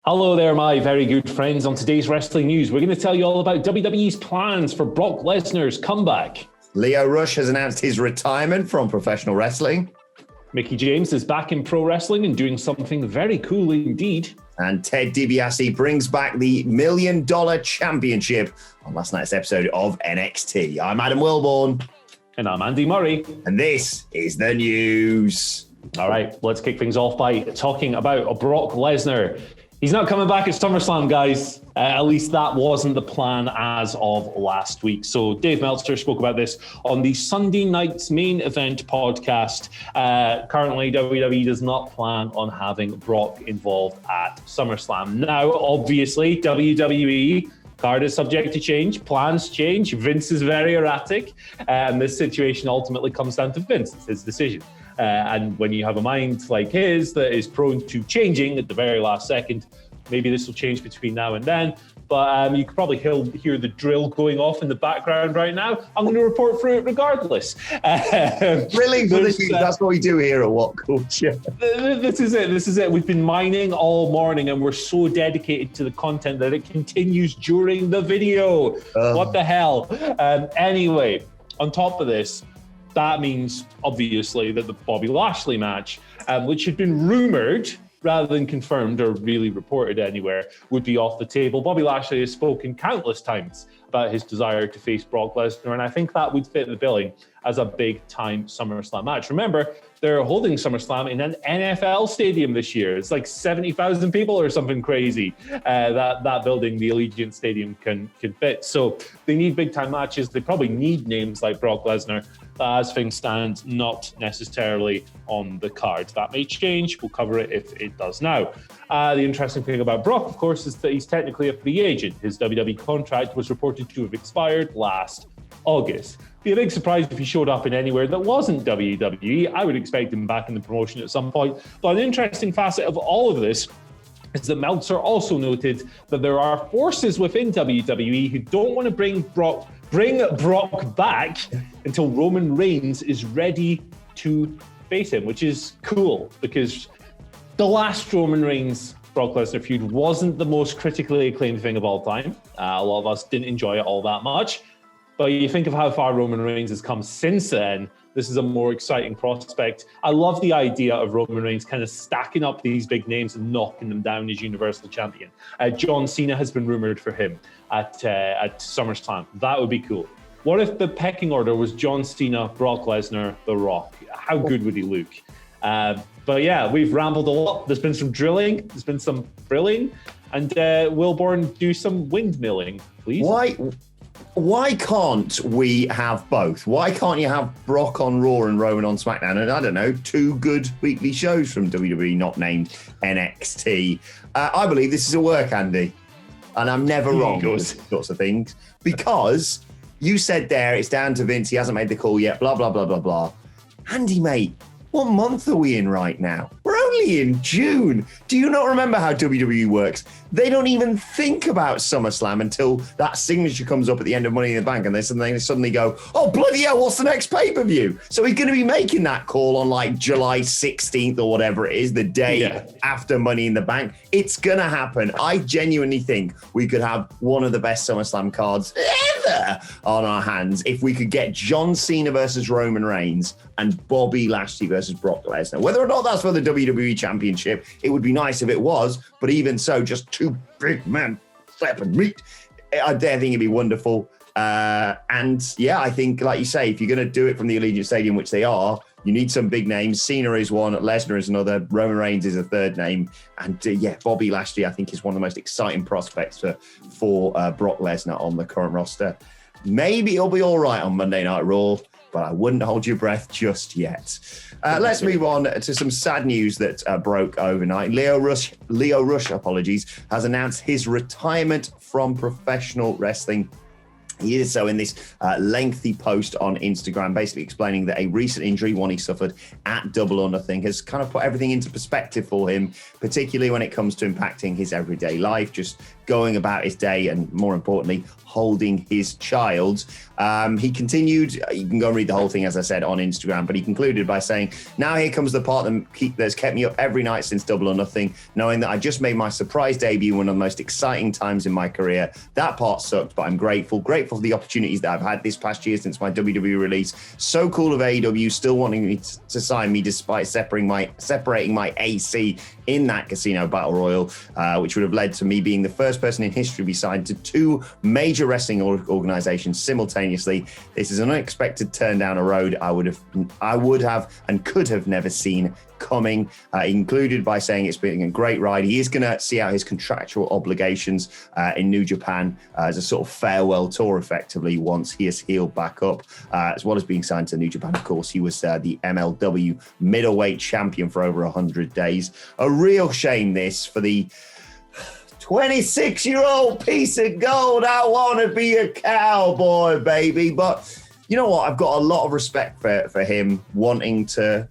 Hello there, my very good friends. On today's wrestling news, we're going to tell you all about WWE's plans for Brock Lesnar's comeback. Lio Rush has announced his retirement from professional wrestling. Mickie James is back in pro wrestling and doing something very cool indeed. And Ted DiBiase brings back the $1 Million Championship on last night's episode of NXT. I'm Adam Wilborn. And I'm Andy Murray. And this is the news. All right, let's kick things off by talking about Brock Lesnar. He's not coming back at SummerSlam, guys. At least that wasn't the plan as of last week. So Dave Meltzer spoke about this on the Sunday Night's Main Event podcast. Currently, WWE does not plan on having Brock involved at SummerSlam. Now, obviously, WWE card is subject to change. Plans change. Vince is very erratic. And this situation ultimately comes down to Vince. It's his decision. And when you have a mind like his that is prone to changing at the very last second, maybe this will change between now and then. But you could probably hear the drill going off in the background right now. I'm going to report through it regardless. Drilling for the news. That's what we do here at WhatCulture. This is it. We've been mining all morning and we're so dedicated to the content that it continues during the video. What the hell? Anyway, on top of this, that means, obviously, that the Bobby Lashley match, which had been rumoured rather than confirmed or really reported anywhere, would be off the table. Bobby Lashley has spoken countless times about his desire to face Brock Lesnar, and I think that would fit the billing as a big-time SummerSlam match. Remember, they're holding SummerSlam in an NFL stadium this year. It's like 70,000 people or something crazy. That building, the Allegiant Stadium, can fit. So they need big-time matches. They probably need names like Brock Lesnar. As things stand, not necessarily on the card. That may change. We'll cover it if it does now. The interesting thing about Brock, of course, is that he's technically a free agent. His WWE contract was reported to have expired last August. Be a big surprise if he showed up in anywhere that wasn't WWE. I would expect him back in the promotion at some point. But an interesting facet of all of this is that Meltzer also noted that there are forces within WWE who don't want to bring Brock back until Roman Reigns is ready to face him, which is cool because the last Roman Reigns Brock Lesnar feud wasn't the most critically acclaimed thing of all time. A lot of us didn't enjoy it all that much. But you think of how far Roman Reigns has come since then, this is a more exciting prospect. I love the idea of Roman Reigns kind of stacking up these big names and knocking them down as Universal Champion. John Cena has been rumored for him at SummerSlam. That would be cool. What if the pecking order was John Cena, Brock Lesnar, The Rock? How good would he look? But yeah, we've rambled a lot. There's been some drilling. There's been some thrilling. And Wilborn, do some windmilling, please. Why can't we have both? Why can't you have Brock on Raw and Roman on SmackDown? And I don't know, two good weekly shows from WWE not named NXT. I believe this is a work, Andy. And I'm never wrong with these sorts of things. Because you said there, it's down to Vince, he hasn't made the call yet, blah, blah, blah, blah, blah. Andy, mate, what month are we in right now? We're only in June. Do you not remember how WWE works? They don't even think about SummerSlam until that signature comes up at the end of Money in the Bank and they suddenly go, oh, bloody hell, what's the next pay-per-view? So he's going to be making that call on like July 16th or whatever it is, the day after Money in the Bank. It's going to happen. I genuinely think we could have one of the best SummerSlam cards ever on our hands if we could get John Cena versus Roman Reigns and Bobby Lashley versus Brock Lesnar. Whether or not that's for the WWE Championship, it would be nice if it was, but even so, just two big men slapping meat. I think it'd be wonderful. And yeah, I think, like you say, if you're going to do it from the Allegiant Stadium, which they are, you need some big names. Cena is one, Lesnar is another, Roman Reigns is a third name. And Bobby Lashley, I think, is one of the most exciting prospects for Brock Lesnar on the current roster. Maybe it'll be all right on Monday Night Raw, but I wouldn't hold your breath just yet. Let's move on to some sad news that broke overnight. Lio Rush, has announced his retirement from professional wrestling. He did so in this lengthy post on Instagram, basically explaining that a recent injury, one he suffered at Double or Nothing, has kind of put everything into perspective for him, particularly when it comes to impacting his everyday life, just going about his day and, more importantly, holding his child. He continued, you can go and read the whole thing, as I said, on Instagram, but he concluded by saying, now here comes the part that's kept me up every night since Double or Nothing, knowing that I just made my surprise debut, one of the most exciting times in my career. That part sucked, but I'm grateful for the opportunities that I've had this past year since my WWE release. So cool of AEW still wanting me to sign me despite separating my AC in that casino battle royal, which would have led to me being the first person in history to be signed to 2 major wrestling organizations simultaneously. This is an unexpected turn down a road I would have and could have never seen coming. He concluded by saying it's been a great ride. He is going to see out his contractual obligations in New Japan as a sort of farewell tour, effectively, once he has healed back up, as well as being signed to New Japan. Of course, he was the MLW middleweight champion for over 100 days. A real shame this for the 26-year-old piece of gold. I want to be a cowboy, baby. But you know what? I've got a lot of respect for him wanting to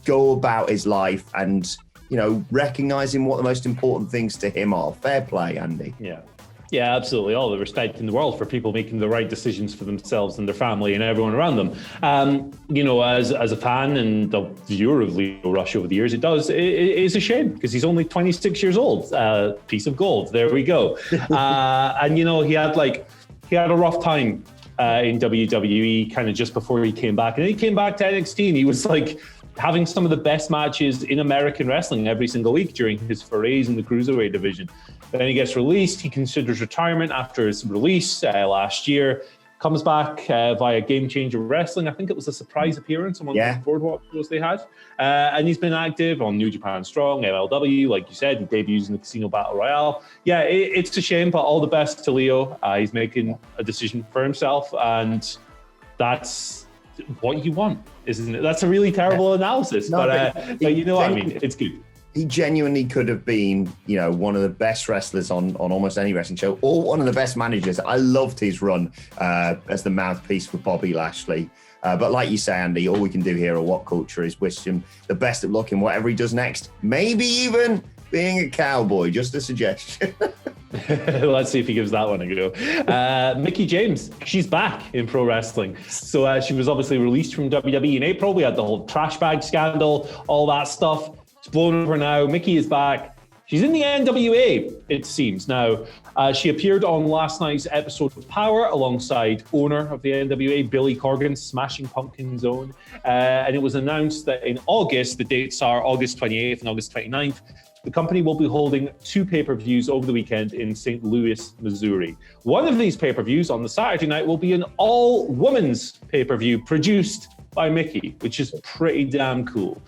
go about his life and, you know, recognizing what the most important things to him are. Fair play, Andy. Yeah, absolutely. All the respect in the world for people making the right decisions for themselves and their family and everyone around them. You know, as a fan and a viewer of Lio Rush over the years, it is a shame because he's only 26 years old. Piece of gold. There we go. And, you know, he had a rough time in WWE kind of just before he came back. And then he came back to NXT and he was like having some of the best matches in American wrestling every single week during his forays in the Cruiserweight division. Then he gets released. He considers retirement after his release last year. Comes back via Game Changer Wrestling. I think it was a surprise appearance on one of the Boardwalk shows they had. And he's been active on New Japan Strong, MLW, like you said, he debuts in the Casino Battle Royale. Yeah, it's a shame, but all the best to Leo. He's making a decision for himself, and that's what you want, isn't it? That's a really terrible analysis, but you know what I mean? It's good. He genuinely could have been, you know, one of the best wrestlers on almost any wrestling show, or one of the best managers. I loved his run as the mouthpiece for Bobby Lashley. But like you say, Andy, all we can do here at WhatCulture is wish him the best of luck in whatever he does next. Maybe even being a cowboy, just a suggestion. Let's see if he gives that one a go. Mickie James, she's back in pro wrestling. So she was obviously released from WWE in April. We had the whole trash bag scandal, all that stuff. It's blown over now. Mickie is back. She's in the NWA, it seems. Now, she appeared on last night's episode of Power alongside owner of the NWA, Billy Corgan, Smashing Pumpkins own. And it was announced that in August, the dates are August 28th and August 29th, the company will be holding 2 pay-per-views over the weekend in St. Louis, Missouri. One of these pay-per-views on the Saturday night will be an all-women's pay-per-view produced by Mickie, which is pretty damn cool.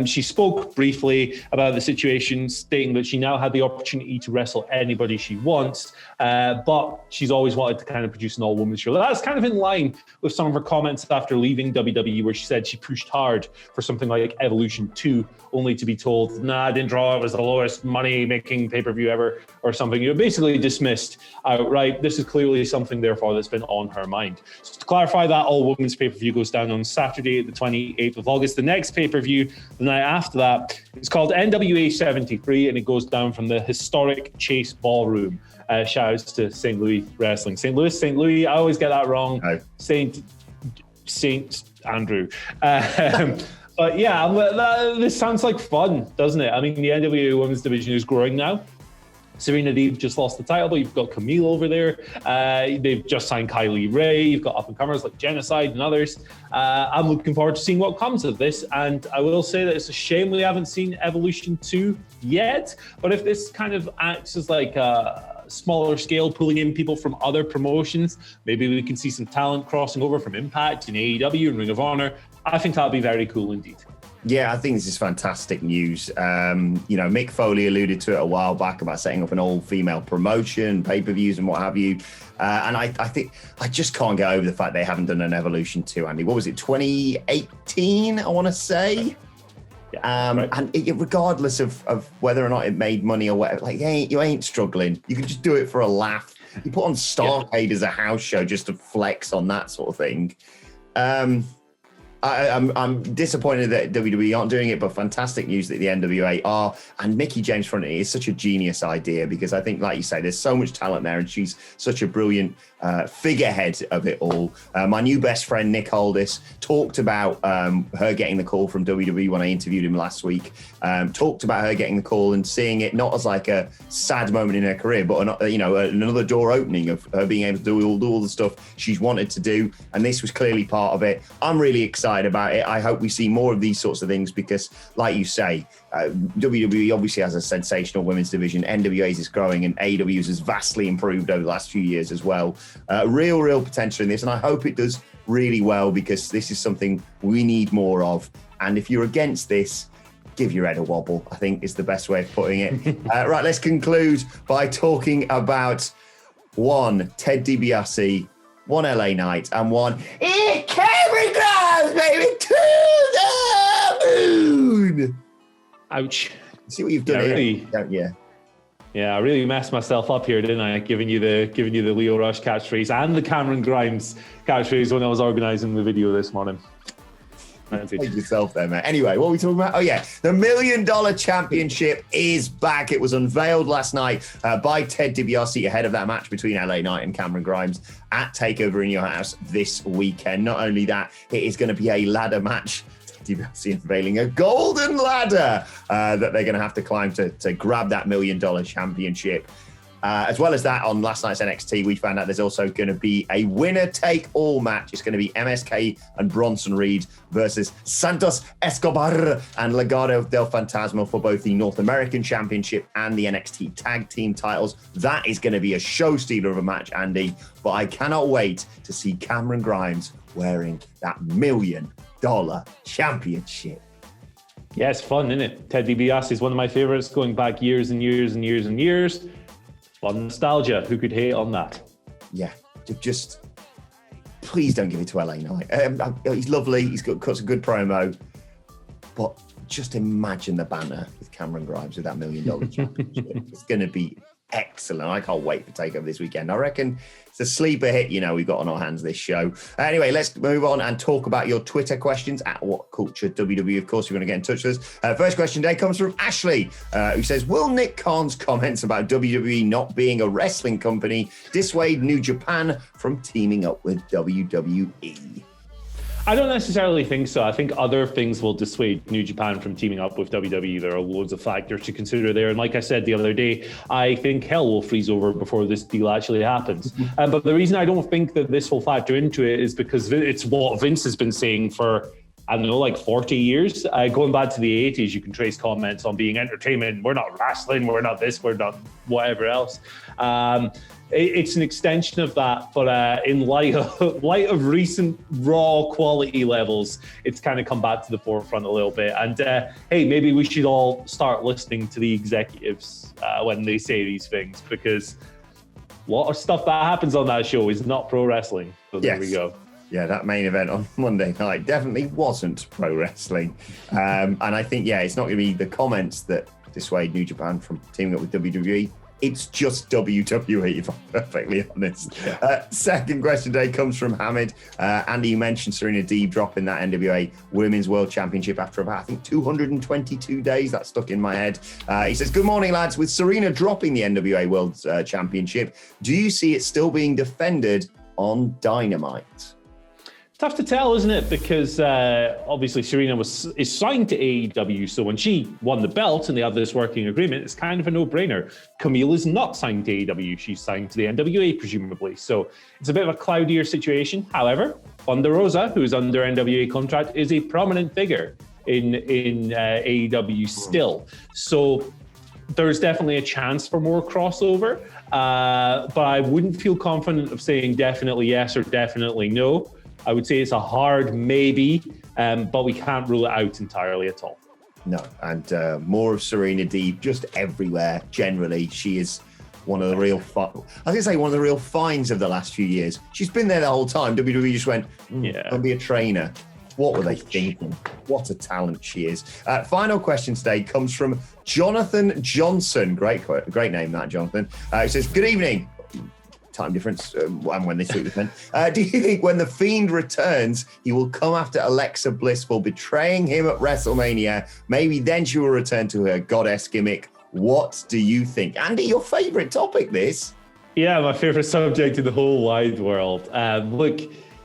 She spoke briefly about the situation, stating that she now had the opportunity to wrestle anybody she wants, but she's always wanted to kind of produce an all-women's show. That's kind of in line with some of her comments after leaving WWE, where she said she pushed hard for something like Evolution 2, only to be told, nah, I didn't draw, it was the lowest money-making pay-per-view ever, or something. You basically dismissed outright. This is clearly something, therefore, that's been on her mind. So to clarify, that all-women's pay-per-view goes down on Saturday, the 28th of August. The next pay-per-view, the night after that, is called NWA 73, and it goes down from the historic Chase Ballroom. Shout outs to St. Louis Wrestling. St. Louis, I always get that wrong. No. St. Andrew. But yeah, this sounds like fun, doesn't it? I mean, the NWA Women's Division is growing now. Serena Deeb just lost the title, but you've got Camille over there. They've just signed Kylie Ray. You've got up-and-comers like Genocide and others. I'm looking forward to seeing what comes of this. And I will say that it's a shame we haven't seen Evolution 2 yet. But if this kind of acts as like a smaller scale, pulling in people from other promotions, maybe we can see some talent crossing over from Impact and AEW and Ring of Honor. I think that would be very cool indeed. Yeah, I think this is fantastic news. You know, Mick Foley alluded to it a while back about setting up an all-female promotion, pay-per-views and what have you. And I think I just can't get over the fact they haven't done an Evolution 2, Andy. What was it, 2018, I want to say? Yeah, right. And regardless of whether or not it made money or whatever, like you ain't struggling. You can just do it for a laugh. You put on Starcade as a house show just to flex on that sort of thing. I'm disappointed that WWE aren't doing it, but fantastic news that the NWA are. And Mickie James fronting it is such a genius idea, because I think, like you say, there's so much talent there, and she's such a brilliant figurehead of it all. My new best friend, Nick Aldis, talked about her getting the call from WWE when I interviewed him last week. Talked about her getting the call and seeing it not as like a sad moment in her career, but another door opening of her being able to do all the stuff she's wanted to do. And this was clearly part of it. I'm really excited about it. I hope we see more of these sorts of things, because, like you say, WWE obviously has a sensational women's division. NWA's is growing, and AEW's has vastly improved over the last few years as well. Real potential in this, and I hope it does really well, because this is something we need more of. And if you're against this, give your head a wobble, I think is the best way of putting it. Right, let's conclude by talking about one Ted DiBiase, one LA Knight, and one Cameron Grimes, baby, to the moon. Ouch. See what you've done here, really, don't you? Yeah, I really messed myself up here, didn't I? Giving you the Leo Rush catchphrase and the Cameron Grimes catchphrase when I was organising the video this morning. Take yourself there, mate. Anyway, what are we talking about? Oh, yeah. The $1 Million Championship is back. It was unveiled last night by Ted DiBiase ahead of that match between LA Knight and Cameron Grimes at TakeOver in Your House this weekend. Not only that, it is going to be a ladder match. DiBiase unveiling a golden ladder that they're going to have to climb to grab that $1 Million Championship. As well as that, on last night's NXT, we found out there's also going to be a winner-take-all match. It's going to be MSK and Bronson Reed versus Santos Escobar and Legado del Fantasma for both the North American Championship and the NXT Tag Team titles. That is going to be a show-stealer of a match, Andy. But I cannot wait to see Cameron Grimes wearing that $1 Million Championship. Yeah, it's fun, isn't it? Ted DiBiase is one of my favorites, going back years and years and years and years. Fun nostalgia. Who could hate on that? Yeah, just please don't give it to LA Knight. He's lovely. He's got some good promo, but just imagine the banner with Cameron Grimes with that $1 Million Championship. It's going to be excellent. I can't wait for TakeOver this weekend. I reckon it's a sleeper hit, we've got on our hands this show. Anyway, let's move on and talk about your Twitter questions at WhatCulture WWE. Of course, if you want to get in touch with us. First question today comes from Ashley, who says, will Nick Khan's comments about WWE not being a wrestling company dissuade New Japan from teaming up with WWE? I don't necessarily think so. I think other things will dissuade New Japan from teaming up with WWE. There are loads of factors to consider there. And like I said the other day, I think hell will freeze over before this deal actually happens. But the reason I don't think that this will factor into it is because it's what Vince has been saying for, I don't know, like 40 years. Going back to the 80s, you can trace comments on being entertainment. We're not wrestling. We're not this. We're not whatever else. It's an extension of that, but in light of recent raw quality levels, it's kind of come back to the forefront a little bit. And hey, maybe we should all start listening to the executives when they say these things, because a lot of stuff that happens on that show is not pro wrestling. So there we go. Yeah, that main event on Monday night definitely wasn't pro wrestling. And I think, it's not going to be the comments that dissuade New Japan from teaming up with WWE. It's just WWE, if I'm perfectly honest. Second question today comes from Hamid. Andy, you mentioned Serena Deeb dropping that NWA Women's World Championship after about, I think, 222 days. That stuck in my head. He says, good morning, lads. With Serena dropping the NWA World Championship, do you see it still being defended on Dynamite? Tough to tell, isn't it? Because obviously Serena is signed to AEW, so when she won the belt and they have this working agreement, it's kind of a no-brainer. Camille is not signed to AEW; she's signed to the NWA, presumably. So it's a bit of a cloudier situation. However, Thunder Rosa, who is under NWA contract, is a prominent figure in AEW still. So there's definitely a chance for more crossover, but I wouldn't feel confident of saying definitely yes or definitely no. I would say it's a hard maybe, but we can't rule it out entirely at all. No, and more of Serena Deeb just everywhere. Generally, she is one of the real one of the real finds of the last few years. She's been there the whole time. WWE just went, I'll be a trainer. What were they thinking? What a talent she is. Final question today comes from Jonathan Johnson. Great name, that, Jonathan. He says, good evening. time difference and when this week was meant. Do you think when The Fiend returns, he will come after Alexa Bliss for betraying him at WrestleMania? Maybe then she will return to her goddess gimmick. What do you think? Andy, your favourite topic, this? Yeah, my favourite subject in the whole wide world. Look,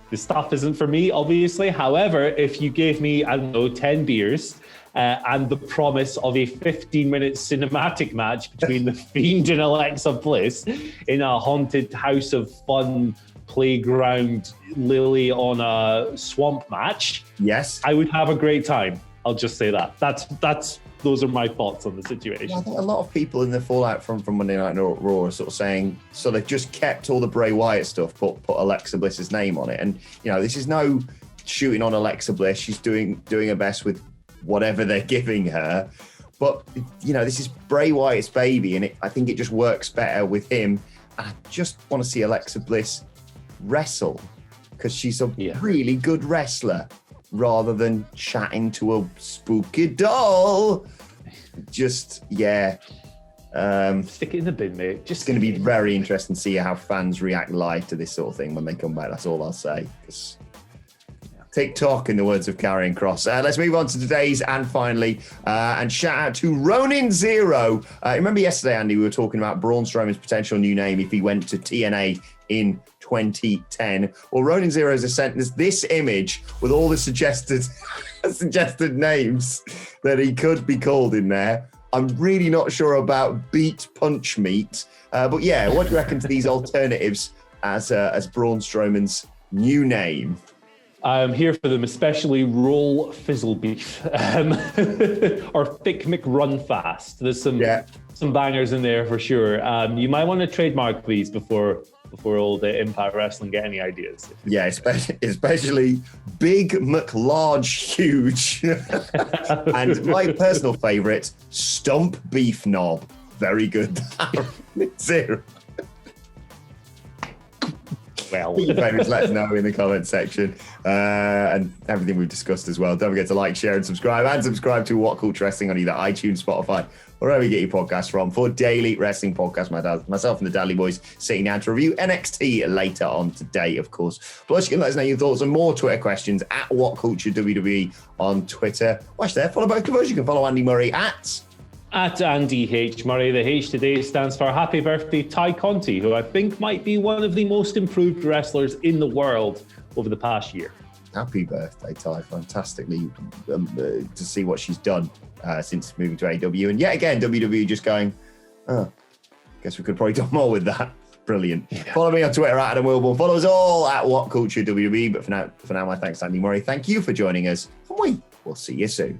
the stuff isn't for me, obviously. However, if you gave me, 10 beers and the promise of a 15-minute cinematic match between The Fiend and Alexa Bliss in a haunted house of fun playground Lily on a swamp match, yes, I would have a great time. I'll just say that. Those are my thoughts on the situation. I think a lot of people in the fallout from Monday Night Raw are sort of saying, so they've just kept all the Bray Wyatt stuff, put Alexa Bliss's name on it. And, this is no shooting on Alexa Bliss. She's doing her best with whatever they're giving her. But, this is Bray Wyatt's baby, and I think it just works better with him. I just want to see Alexa Bliss wrestle because she's a really good wrestler, rather than chatting to a spooky doll. Just, Stick it in the bin, mate. It's going to be very interesting to see how fans react live to this sort of thing when they come back. That's all I'll say. TikTok, in the words of Karrion Kross. Let's move on to today's and finally, and shout out to Ronin Zero. Remember yesterday, Andy, we were talking about Braun Strowman's potential new name if he went to TNA in 2010. Well, Ronin Zero has sent us this image with all the suggested names that he could be called in there. I'm really not sure about Beat Punch Meat, but yeah, what do you reckon to these alternatives as Braun Strowman's new name? I'm here for them, especially Roll Fizzle Beef or Thick McRun Fast. There's some bangers in there for sure. You might want to trademark these before all the Impact Wrestling get any ideas. Yeah, especially Big McLarge Huge. And my personal favourite, Stump Beef Knob. Very good. Zero. Well, let us know in the comment section and everything we've discussed as well. Don't forget to like, share and subscribe to WhatCulture Wrestling on either iTunes, Spotify, wherever you get your podcasts from for daily wrestling podcasts. Myself and the Dudley Boys sitting down to review NXT later on today, of course. Plus, you can let us know your thoughts and more Twitter questions at WhatCulture WWE on Twitter. Watch there. Follow both of us. You can follow Andy Murray at Andy H. Murray. The H today stands for Happy Birthday Ty Conti, who I think might be one of the most improved wrestlers in the world over the past year. Happy birthday, Ty. Fantastically to see what she's done since moving to AEW. And yet again, WWE just going, guess we could probably do more with that. Brilliant. Yeah. Follow me on Twitter at Adam Wilborn. Follow us all at WhatCulture WWE. But for now, my thanks to Andy Murray. Thank you for joining us. And we will see you soon.